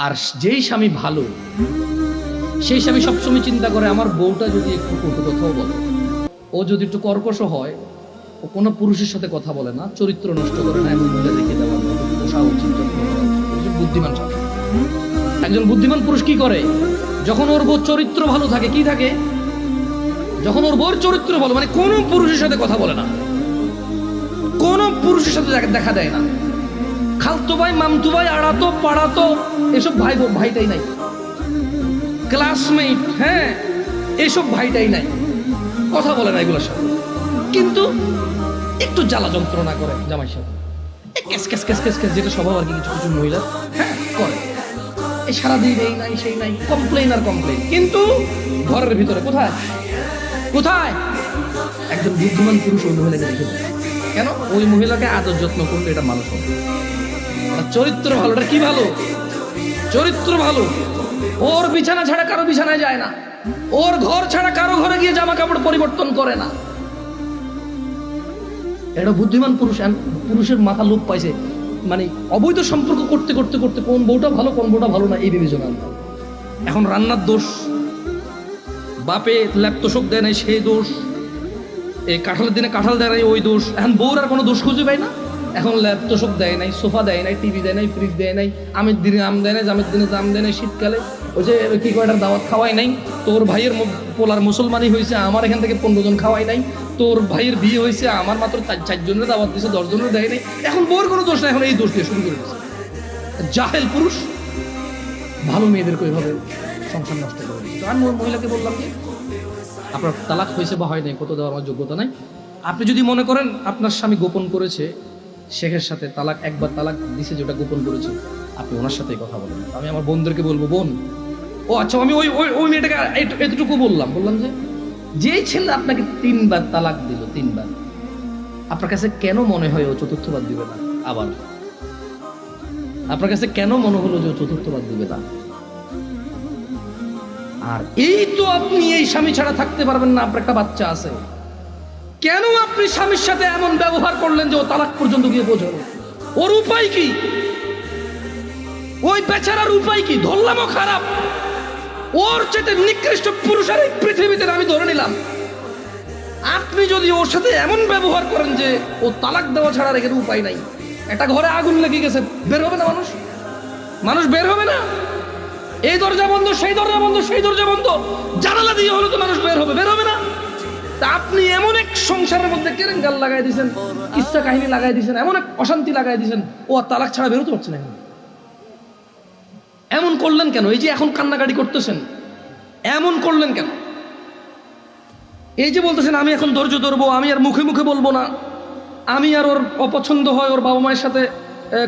আর যেই স্বামী ভালো সেই স্বামী সবসময় চিন্তা করে আমার বউটা যদি একটু কটু কথাও বলে, ও যদি একটু কর্কশ হয়, ও কোনো পুরুষের সাথে কথা বলে না, চরিত্র নষ্ট করে না, এমন বলে রেখে দেওয়া পোষা উচিত। বুদ্ধিমান স্বামী। একজন বুদ্ধিমান পুরুষ কি করে, যখন ওর বউ চরিত্র ভালো থাকে, কি থাকে, যখন ওর বউর চরিত্র ভালো, মানে কোন পুরুষের সাথে কথা বলে না, কোন পুরুষের সাথে দেখা দেয় না, খালতো ভাই মামতু ভাই আড়াতো পাড়াতো এসব ভাই ভাইটাই নাই, ক্লাসমেট, হ্যাঁ এসব ভাইটাই নাই, কথা বলে না এগুলোর সাথে, কিন্তু একটু জ্বালা যন্ত্রণা করে জামাই সাথে, cash cash cash cash cash, যেটা স্বভাব আর কি কিছু কিছু মহিলা হ্যাঁ করে, এই সারাদিন এই নাই সেই নাই, কমপ্লেন আর কমপ্লেন, কিন্তু ঘরের ভিতরে কোথায় কোথায় একজন বুদ্ধিমান পুরুষ ওই মহিলাকে রেখে দেয়। কেন? ওই মহিলাকে আদর যত্ন করলে এটা মানুষ হবে, চরিত্র ভালো। এটা কি ভালো? চরিত্র ভালো। ওর বিছানা ছাড়া কারো বিছানায় যায় না, ওর ঘর ছাড়া কারো ঘরে গিয়ে জামা কাপড় পরিবর্তন করে না। এটা বুদ্ধিমান পুরুষ। পুরুষের মাথা লোপ পাইছে, মানে অবৈধ সম্পর্ক করতে করতে করতে কোন বউটা ভালো কোন বউটা ভালো না এই বিবেচনা। এখন রান্নার দোষ, বাপে ল্যাপতোষক দেয় নাই সেই দোষ, এই কাঁঠালের দিনে কাঁঠাল দেয় নাই ওই দোষ। এখন বউর আর কোনো দোষ খুঁজে পাই না। এখন ল্যাপতোষক দেয় নাই, সোফা দেয় নাই, টিভি দেয় নাই, ফ্রিজ দেয় নাই, আমের দিনে আম দেয় নাই, জামের দিনে জাম দেয় নাই, শীতকালে ওই যে কি কয়টার দাওয়াত খাওয়াই নাই, তোর ভাইয়ের পোলার মুসলমানই হয়েছে আমার এখান থেকে 15 জন খাওয়াই নাই, তোর ভাইয়ের বিয়ে হয়েছে আমার মাত্র 4 জনের দাওয়াত দিয়েছে, 10 জনের দেয় নাই। এখন বউর কোনো দোষ নাই, এখন এই দোষ দিয়ে শুরু করে দিচ্ছে। জাহেল পুরুষ ভালো মেয়েদেরকে ওইভাবে সংসার নষ্ট করে দিচ্ছে। আমি মহিলাকে বললাম যে আপনার তালাক হয়েছে বা হয় নাই, কত দেওয়ার আমার যোগ্যতা নাই। আপনি যদি মনে করেন আপনার স্বামী গোপন করেছে, শেখের সাথে তালাক একবার তালাক দিছে, যেটা গোপন করেছে, আপনি ওনার সাথেই কথা বলেন। আমি আমার বোনদেরকে বলবো, বোন ও আচ্ছা, আমি ওই ওই মেয়েটাকে এতটুকু বললাম যেই ছেলে আপনাকে 3বার তালাক দিল, 3বার, আপনার কাছে কেন মনে হয় ও চতুর্থবার দিবে না? আবার আপনার কাছে কেন মনে হলো যে ও চতুর্থবার দিবে না? আর এই তো আপনি এই স্বামী ছাড়া থাকতে পারবেন না, আপনার একটা বাচ্চা আছে, কেন আপনি স্বামীর সাথে এমন ব্যবহার করলেন যে ও তালাক পর্যন্ত গিয়ে পৌঁছালো? ওর উপায় কি? ওই বেচারার উপায় কি? ধরলামও খারাপ, ওর চেয়ে নিকৃষ্ট পুরুষ আর এই পৃথিবীতে আমি ধরে নিলাম। আপনি যদি ওর সাথে এমন ব্যবহার করেন যে ও তালাক দেওয়া ছাড়া রেখে উপায় নাই, একটা ঘরে আগুন লেগে গেছে, বের হবে না মানুষ বের হবে না। এই দরজা বন্ধ, সেই দরজা বন্ধ, সেই দরজা বন্ধ, জানালা দিয়ে হলো তো মানুষ বের হবে না। তা আপনি এমন এক সংসারের মধ্যে কেরেঙ্গাল লাগাই দিয়েছেন, কিস্সা কাহিনী লাগাই দিয়েছেন, এমন এক অশান্তি লাগাই দিয়েছেন, ও আর তালাক ছাড়া বেরোতে পারছে না। এমন করলেন কেন? এই যে এখন কান্নাকাটি করতেছেন, এমন করলেন কেন? এই যে বলতেছেন আমি এখন ধৈর্য ধরবো, আমি আর মুখে মুখে বলবো না, আমি আর ওর অপছন্দ হয় ওর বাবা মায়ের সাথে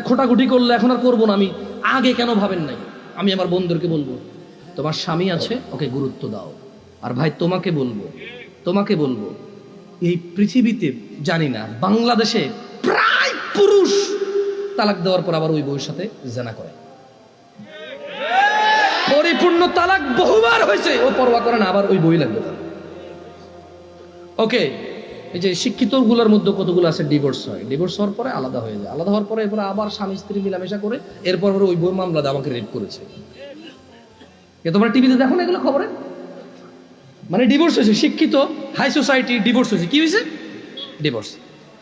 খোটাখুটি করলে এখন আর করবো না, আমি আগে কেন ভাবেন নাই? আমি আমার বন্ধুদেরকে বলবো, তোমার স্বামী আছে, ওকে গুরুত্ব দাও। আর ভাই তোমাকে বলবো এই পৃথিবীতে জানি না, বাংলাদেশে প্রায় পুরুষ তালাক দেওয়ার পর আবার ওই বউয়ের সাথে জেনা করে। পরিপূর্ণ তালাক বহুবার হয়েছে, ও পরোয়া করে না, আবার ওই বই লাগবে তার। ওকে, এই যে শিক্ষিত গুলোর মধ্যে কতগুলো আছে ডিভোর্স হয়, ডিভোর্স হওয়ার পরে আলাদা হয়ে যায়, আলাদা হওয়ার পরে এরপরে আবার স্বামী স্ত্রী মিলামেশা করে, এরপর ওই বই মামলা দিয়ে আমাকে রেপ করেছে। তোমরা টিভিতে দেখো না এগুলো খবরে? মানে ডিভোর্স হয়েছে, শিক্ষিত হাই সোসাইটি ডিভোর্স হয়েছে। কি হয়েছে? ডিভোর্স।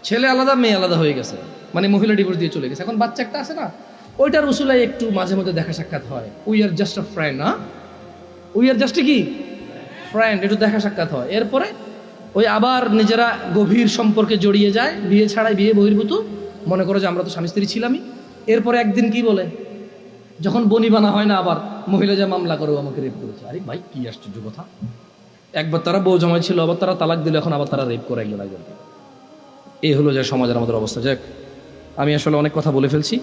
ছেলে আলাদা, মেয়ে আলাদা হয়ে গেছে, মানে মহিলা ডিভোর্স দিয়ে চলে গেছে। এখন বাচ্চা একটা আছে না, ওইটার উসুলায় একটু মাঝে মধ্যে দেখা সাক্ষাৎ হয়, we are just a friend, না উই আর জাস্ট কি ফ্রেন্ড, একটু দেখা সাক্ষাৎ হয়, এরপরে ওই আবার নিজেরা গভীর সম্পর্কে জড়িয়ে যায়, বিয়ে ছাড়াই, বিয়ে বহির্ভূত, মনে করো যে আমরা তো স্বামী স্ত্রী ছিলামই। এরপরে একদিন কি বলে, যখন বনিবানা হয় না, আবার মহিলা যা মামলা করে আমাকে রেপ করেছে। আরে ভাই কি আশ্চর্য কথা, একবার তারা বউ জামাই ছিল, আবার তারা তালাক দিল, এখন আবার তারা রেপ করে একজন। এই হলো যে সমাজের আমাদের অবস্থা। যাক, আমি আসলে অনেক কথা বলে ফেলছি।